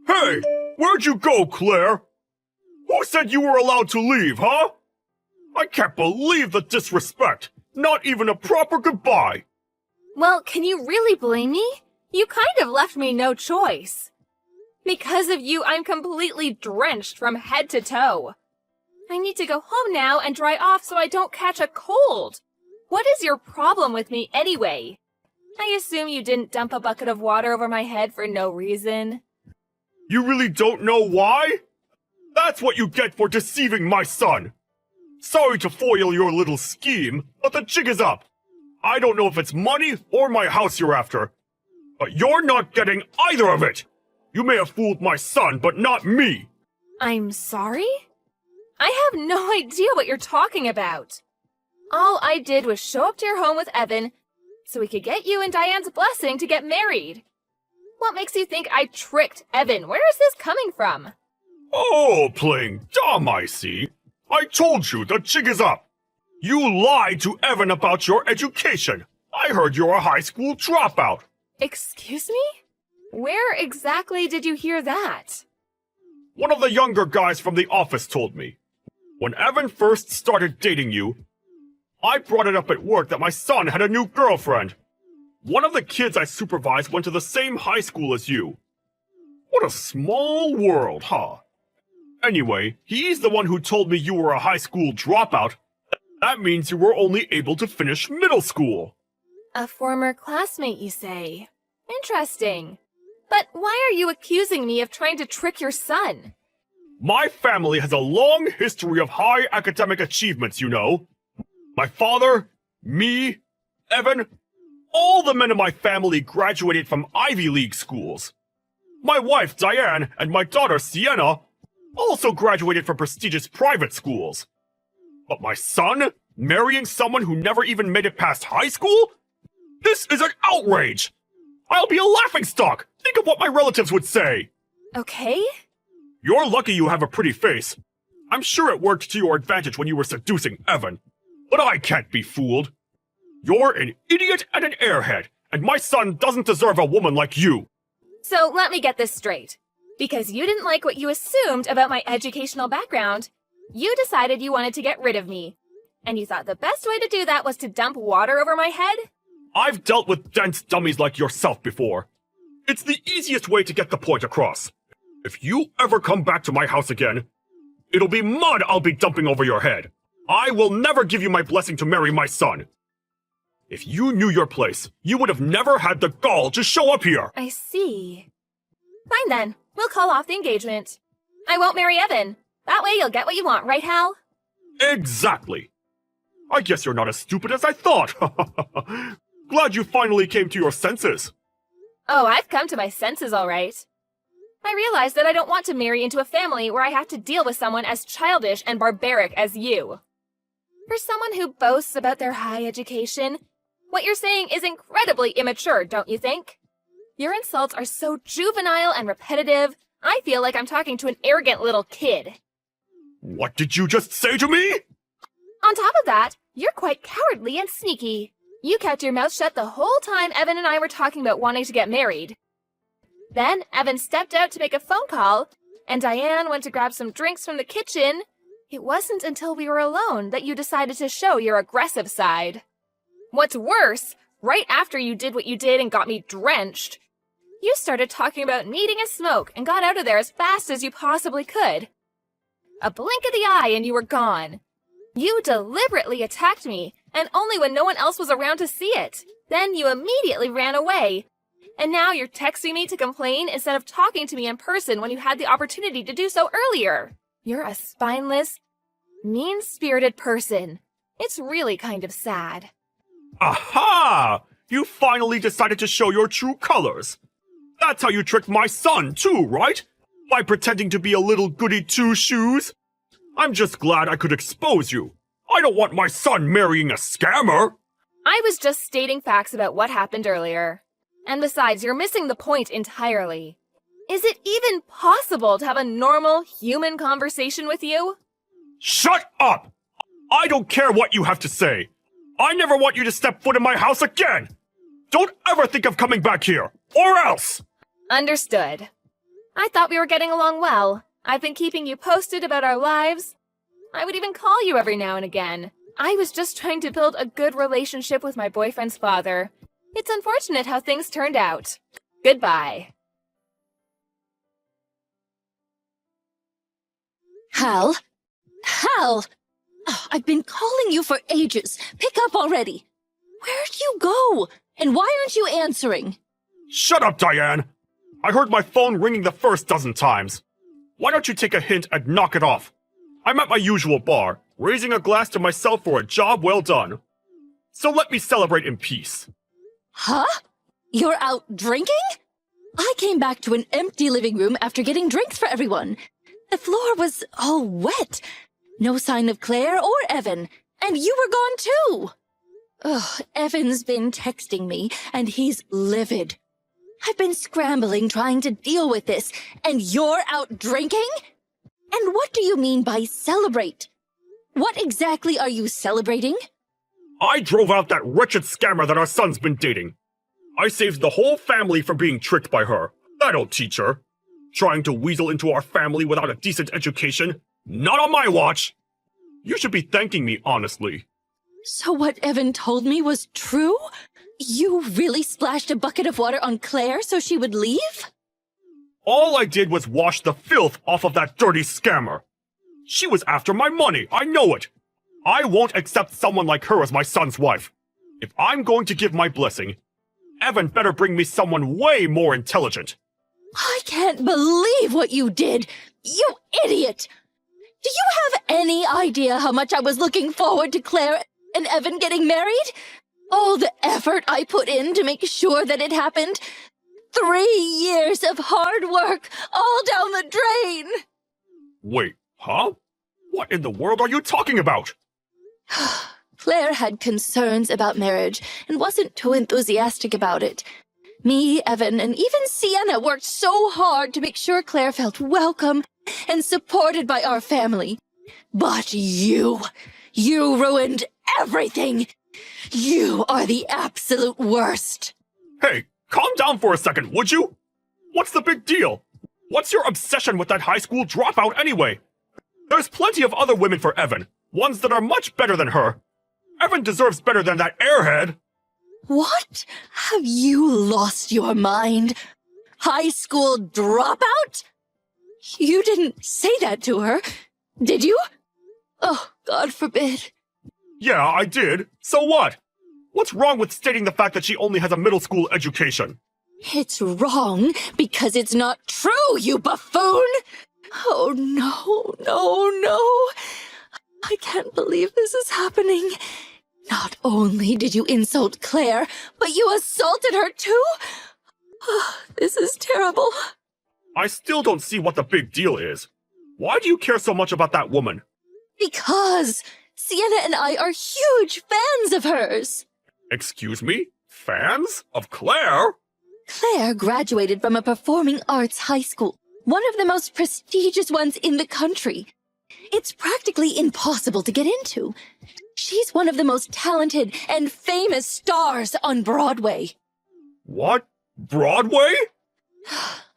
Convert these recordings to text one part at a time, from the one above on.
Hey, where'd you go, Claire? Who said you were allowed to leave, huh? I can't believe the disrespect. Not even a proper goodbye. Well, can you really blame me? You kind of left me no choice. Because of you, I'm completely drenched from head to toe. I need to go home now and dry off so I don't catch a cold. What is your problem with me anyway? I assume you didn't dump a bucket of water over my head for no reason. You really don't know why? That's what you get for deceiving my son. Sorry to foil your little scheme, but the jig is up. I don't know if it's money or my house you're after, but you're not getting either of it. You may have fooled my son, but not me. I'm sorry? I have no idea what you're talking about. All I did was show up to your home with Evan so we could get you and Diane's blessing to get married. What makes you think I tricked Evan? Where is this coming from? Oh, playing dumb, I see. I told you the jig is up. You lied to Evan about your education. I heard you're a high school dropout. Excuse me? Where exactly did you hear that? One of the younger guys from the office told me. When Evan first started dating you, I brought it up at work that my son had a new girlfriend. One of the kids I supervised went to the same high school as you. What a small world, huh? Anyway, he's the one who told me you were a high school dropout. That means you were only able to finish middle school. A former classmate, you say? Interesting. But why are you accusing me of trying to trick your son? My family has a long history of high academic achievements, you know. My father, me, Evan, all the men in my family graduated from Ivy League schools. My wife, Diane, and my daughter, Sienna, also graduated from prestigious private schools. But my son, marrying someone who never even made it past high school? This is an outrage! I'll be a laughingstock! Think of what my relatives would say! Okay. You're lucky you have a pretty face. I'm sure it worked to your advantage when you were seducing Evan. But I can't be fooled. You're an idiot and an airhead, and my son doesn't deserve a woman like you. So let me get this straight. Because you didn't like what you assumed about my educational background, you decided you wanted to get rid of me. And you thought the best way to do that was to dump water over my head? I've dealt with dense dummies like yourself before. It's the easiest way to get the point across. If you ever come back to my house again, it'll be mud I'll be dumping over your head. I will never give you my blessing to marry my son. If you knew your place, you would have never had the gall to show up here. I see. Fine then. We'll call off the engagement. I won't marry Evan. That way you'll get what you want, right, Hal? Exactly. I guess you're not as stupid as I thought. Glad you finally came to your senses. Oh, I've come to my senses all right. I realize that I don't want to marry into a family where I have to deal with someone as childish and barbaric as you. For someone who boasts about their high education, what you're saying is incredibly immature, don't you think? Your insults are so juvenile and repetitive, I feel like I'm talking to an arrogant little kid. What did you just say to me? On top of that, you're quite cowardly and sneaky. You kept your mouth shut the whole time Evan and I were talking about wanting to get married. Then Evan stepped out to make a phone call, and Diane went to grab some drinks from the kitchen. It wasn't until we were alone that you decided to show your aggressive side. What's worse, right after you did what you did and got me drenched, you started talking about needing a smoke and got out of there as fast as you possibly could. A blink of the eye and you were gone. You deliberately attacked me, and only when no one else was around to see it. Then you immediately ran away. And now you're texting me to complain instead of talking to me in person when you had the opportunity to do so earlier. You're a spineless, mean-spirited person. It's really kind of sad. Aha! You finally decided to show your true colors. That's how you tricked my son, too, right? By pretending to be a little goody two-shoes. I'm just glad I could expose you. I don't want my son marrying a scammer. I was just stating facts about what happened earlier. And besides, you're missing the point entirely. Is it even possible to have a normal, human conversation with you? Shut up! I don't care what you have to say. I never want you to step foot in my house again! Don't ever think of coming back here, or else! Understood. I thought we were getting along well. I've been keeping you posted about our lives. I would even call you every now and again. I was just trying to build a good relationship with my boyfriend's father. It's unfortunate how things turned out. Goodbye. Hal? Hal! Oh, I've been calling you for ages. Pick up already. Where'd you go? And why aren't you answering? Shut up, Diane! I heard my phone ringing the first dozen times. Why don't you take a hint and knock it off? I'm at my usual bar, raising a glass to myself for a job well done. So let me celebrate in peace. Huh? You're out drinking? I came back to an empty living room after getting drinks for everyone. The floor was all wet. No sign of Claire or Evan. And you were gone too. Ugh, Evan's been texting me, and he's livid. I've been scrambling trying to deal with this, and you're out drinking? And what do you mean by celebrate? What exactly are you celebrating? I drove out that wretched scammer that our son's been dating. I saved the whole family from being tricked by her. That'll teach her. Trying to weasel into our family without a decent education. Not on my watch. You should be thanking me, honestly. So what Evan told me was true? You really splashed a bucket of water on Claire so she would leave? All I did was wash the filth off of that dirty scammer. She was after my money, I know it. I won't accept someone like her as my son's wife. If I'm going to give my blessing, Evan better bring me someone way more intelligent. I can't believe what you did! You idiot! Do you have any idea how much I was looking forward to Claire and Evan getting married? All the effort I put in to make sure that it happened. 3 years of hard work, all down the drain! Wait, huh? What in the world are you talking about? Claire had concerns about marriage and wasn't too enthusiastic about it. Me, Evan, and even Sienna worked so hard to make sure Claire felt welcome and supported by our family. But you ruined everything! You are the absolute worst! Hey, calm down for a second, would you? What's the big deal? What's your obsession with that high school dropout anyway? There's plenty of other women for Evan, ones that are much better than her. Evan deserves better than that airhead. What? Have you lost your mind? High school dropout? You didn't say that to her, did you? Oh, God forbid. Yeah, I did. So what? What's wrong with stating the fact that she only has a middle school education? It's wrong because it's not true, you buffoon! Oh, no, no, no. I can't believe this is happening. Not only did you insult Claire, but you assaulted her too? Oh, this is terrible. I still don't see what the big deal is. Why do you care so much about that woman? Because Sienna and I are huge fans of hers. Excuse me? Fans? Of Claire? Claire graduated from a performing arts high school, one of the most prestigious ones in the country. It's practically impossible to get into. She's one of the most talented and famous stars on Broadway. What? Broadway?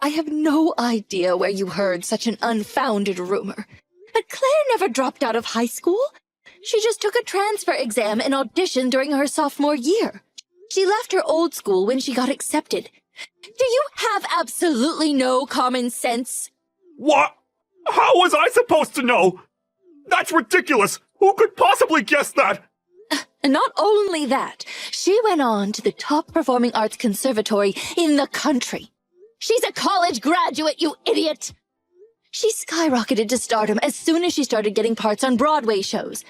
I have no idea where you heard such an unfounded rumor. But Claire never dropped out of high school. She just took a transfer exam and auditioned during her sophomore year. She left her old school when she got accepted. Do you have absolutely no common sense? What? How was I supposed to know? That's ridiculous! Who could possibly guess that? And not only that, she went on to the top performing arts conservatory in the country. She's a college graduate, you idiot! She skyrocketed to stardom as soon as she started getting parts on Broadway shows.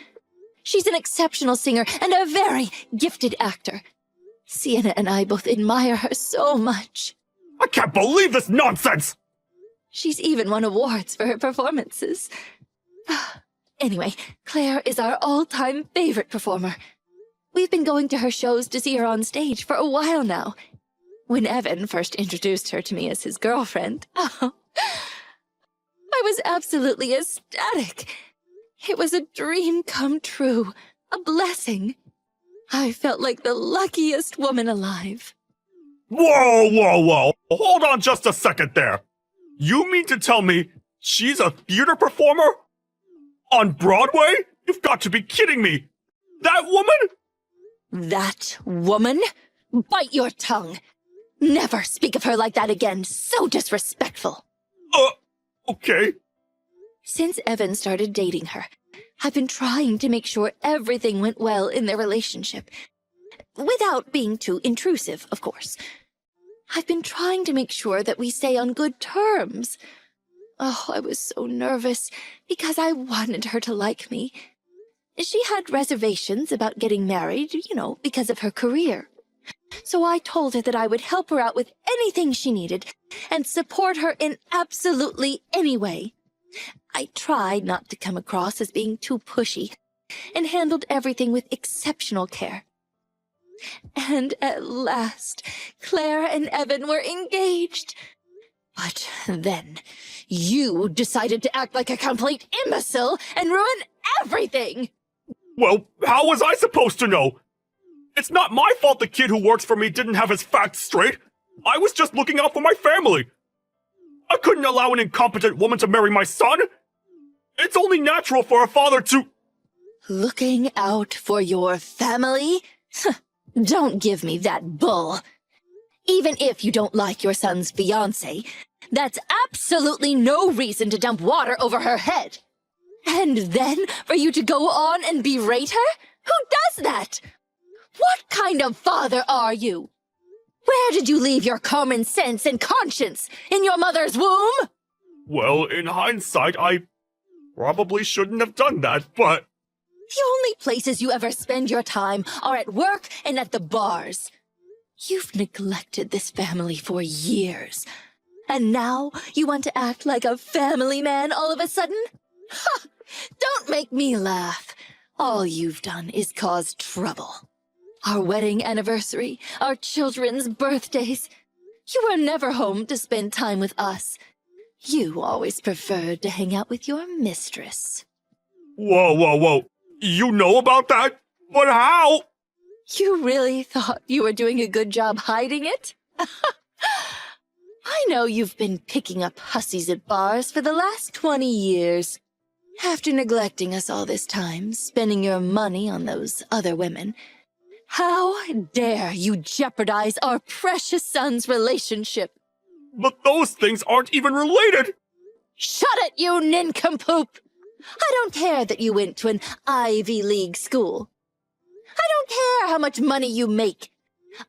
She's an exceptional singer and a very gifted actor. Sienna and I both admire her so much. I can't believe this nonsense! She's even won awards for her performances. Anyway, Claire is our all-time favorite performer. We've been going to her shows to see her on stage for a while now. When Evan first introduced her to me as his girlfriend, I was absolutely ecstatic. It was a dream come true, a blessing. I felt like the luckiest woman alive. Whoa, whoa, whoa! Hold on just a second there! You mean to tell me she's a theater performer? On Broadway? You've got to be kidding me! That woman? That woman? Bite your tongue. Never speak of her like that again. So disrespectful. Okay. Since Evan started dating her, I've been trying to make sure everything went well in their relationship. Without being too intrusive, of course. I've been trying to make sure that we stay on good terms. Oh, I was so nervous because I wanted her to like me. She had reservations about getting married, because of her career. So I told her that I would help her out with anything she needed and support her in absolutely any way. I tried not to come across as being too pushy and handled everything with exceptional care. And at last, Claire and Evan were engaged. But then, you decided to act like a complete imbecile and ruin everything! Well, how was I supposed to know? It's not my fault the kid who works for me didn't have his facts straight. I was just looking out for my family. I couldn't allow an incompetent woman to marry my son. It's only natural for a father to... Looking out for your family? Don't give me that bull. Even if you don't like your son's fiancé, that's absolutely no reason to dump water over her head. And then for you to go on and berate her? Who does that? What kind of father are you? Where did you leave your common sense and conscience? In your mother's womb? Well, in hindsight, I probably shouldn't have done that, but... The only places you ever spend your time are at work and at the bars. You've neglected this family for years. And now you want to act like a family man all of a sudden? Ha! Don't make me laugh. All you've done is cause trouble. Our wedding anniversary, our children's birthdays. You were never home to spend time with us. You always preferred to hang out with your mistress. Whoa. You know about that? But how? You really thought you were doing a good job hiding it? I know you've been picking up hussies at bars for the last 20 years. After neglecting us all this time, spending your money on those other women, how dare you jeopardize our precious son's relationship? But those things aren't even related! Shut it, you nincompoop! I don't care that you went to an Ivy League school. I don't care how much money you make.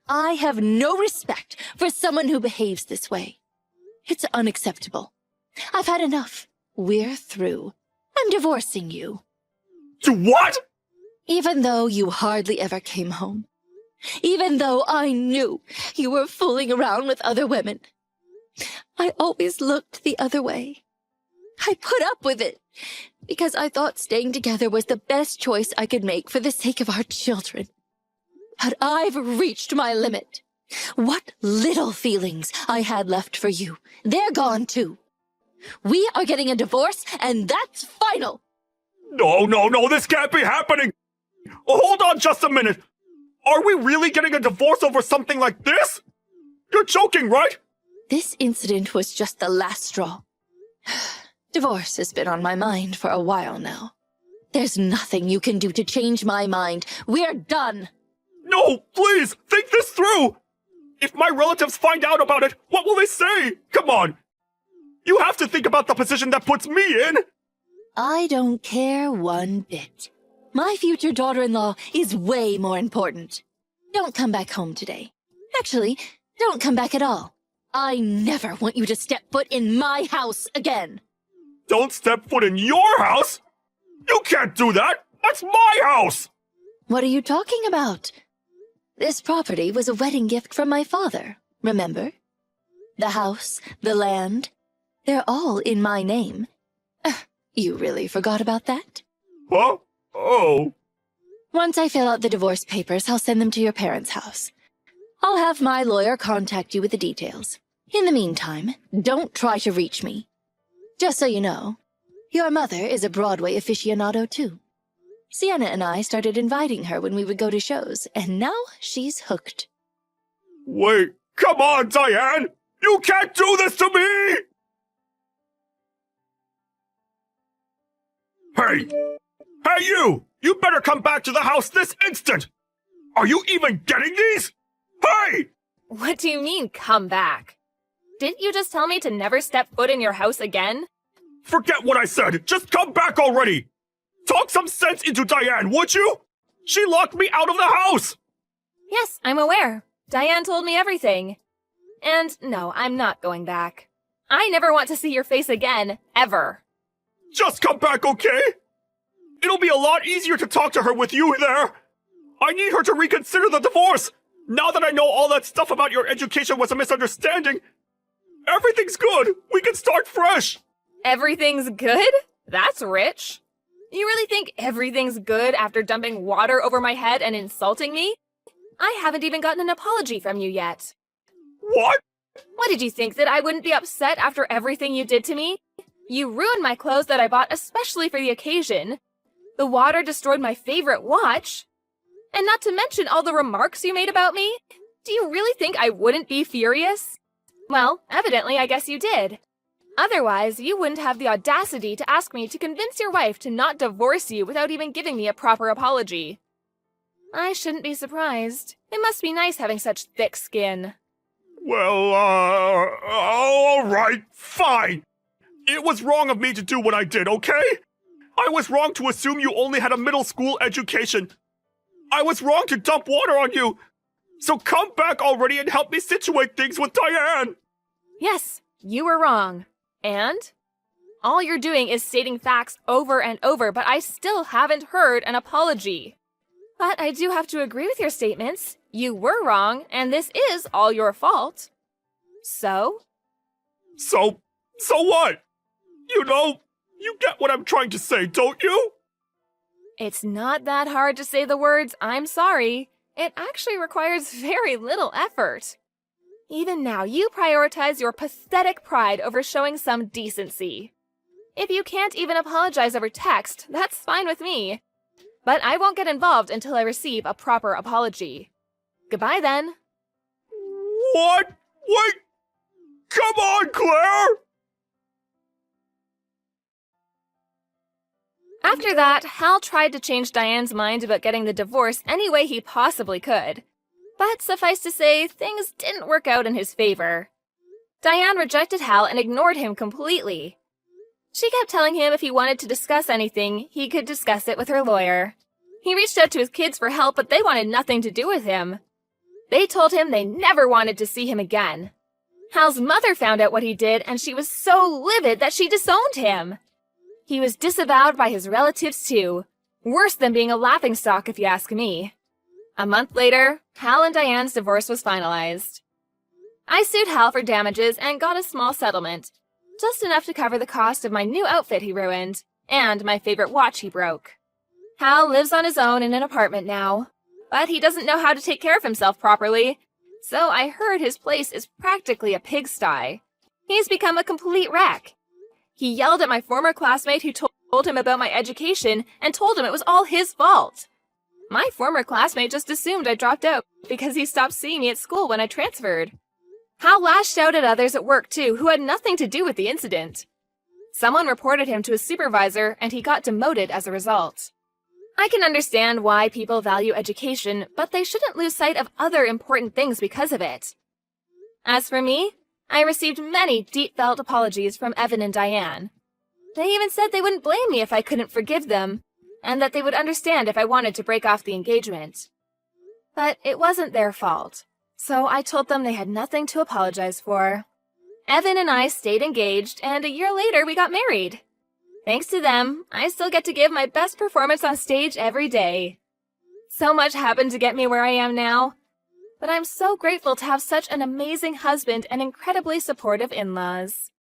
I have no respect for someone who behaves this way. It's unacceptable. I've had enough. We're through. I'm divorcing you. To what? Even though you hardly ever came home. Even though I knew you were fooling around with other women. I always looked the other way. I put up with it because I thought staying together was the best choice I could make for the sake of our children. But I've reached my limit. What little feelings I had left for you, they're gone too. We are getting a divorce, and that's final. No, this can't be happening! Hold on just a minute! Are we really getting a divorce over something like this? You're joking, right? This incident was just the last straw. Divorce has been on my mind for a while now. There's nothing you can do to change my mind. We're done. No, please, think this through! If my relatives find out about it, what will they say? Come on! You have to think about the position that puts me in! I don't care one bit. My future daughter-in-law is way more important. Don't come back home today. Actually, don't come back at all. I never want you to step foot in my house again. Don't step foot in your house? You can't do that! That's my house! What are you talking about? This property was a wedding gift from my father, remember? The house, the land, they're all in my name. You really forgot about that? Huh? Oh. Once I fill out the divorce papers, I'll send them to your parents' house. I'll have my lawyer contact you with the details. In the meantime, don't try to reach me. Just so you know, your mother is a Broadway aficionado too. Sienna and I started inviting her when we would go to shows, and now she's hooked. Wait, come on, Diane! You can't do this to me! Hey! Hey you! You better come back to the house this instant! Are you even getting these? Hey! What do you mean, come back? Didn't you just tell me to never step foot in your house again? Forget what I said! Just come back already! Talk some sense into Diane, would you? She locked me out of the house! Yes, I'm aware. Diane told me everything. And no, I'm not going back. I never want to see your face again, ever. Just come back, okay? It'll be a lot easier to talk to her with you there. I need her to reconsider the divorce. Now that I know all that stuff about your education was a misunderstanding, everything's good. We can start fresh. Everything's good? That's rich. You really think everything's good after dumping water over my head and insulting me? I haven't even gotten an apology from you yet. What? What did you think, that I wouldn't be upset after everything you did to me? You ruined my clothes that I bought especially for the occasion. The water destroyed my favorite watch. And not to mention all the remarks you made about me. Do you really think I wouldn't be furious? Well, evidently I guess you did. Otherwise, you wouldn't have the audacity to ask me to convince your wife to not divorce you without even giving me a proper apology. I shouldn't be surprised. It must be nice having such thick skin. Well, all right, fine. It was wrong of me to do what I did, okay? I was wrong to assume you only had a middle school education. I was wrong to dump water on you. So come back already and help me situate things with Diane. Yes, you were wrong. And? All you're doing is stating facts over and over, but I still haven't heard an apology. But I do have to agree with your statements. You were wrong, and this is all your fault. So? So what? You know, you get what I'm trying to say, don't you? It's not that hard to say the words, "I'm sorry." It actually requires very little effort. Even now, you prioritize your pathetic pride over showing some decency. If you can't even apologize over text, that's fine with me. But I won't get involved until I receive a proper apology. Goodbye then. What? Wait! Come on, Claire! After that, Hal tried to change Diane's mind about getting the divorce any way he possibly could. But suffice to say, things didn't work out in his favor. Diane rejected Hal and ignored him completely. She kept telling him if he wanted to discuss anything, he could discuss it with her lawyer. He reached out to his kids for help, but they wanted nothing to do with him. They told him they never wanted to see him again. Hal's mother found out what he did, and she was so livid that she disowned him. He was disavowed by his relatives, too. Worse than being a laughingstock, if you ask me. A month later, Hal and Diane's divorce was finalized. I sued Hal for damages and got a small settlement, just enough to cover the cost of my new outfit he ruined, and my favorite watch he broke. Hal lives on his own in an apartment now, but he doesn't know how to take care of himself properly, so I heard his place is practically a pigsty. He's become a complete wreck. He yelled at my former classmate who told him about my education and told him it was all his fault. My former classmate just assumed I dropped out because he stopped seeing me at school when I transferred. Hal lashed out at others at work, too, who had nothing to do with the incident. Someone reported him to his supervisor, and he got demoted as a result. I can understand why people value education, but they shouldn't lose sight of other important things because of it. As for me, I received many deep-felt apologies from Evan and Diane. They even said they wouldn't blame me if I couldn't forgive them, and that they would understand if I wanted to break off the engagement. But it wasn't their fault, so I told them they had nothing to apologize for. Evan and I stayed engaged, and a year later we got married. Thanks to them, I still get to give my best performance on stage every day. So much happened to get me where I am now, but I'm so grateful to have such an amazing husband and incredibly supportive in-laws.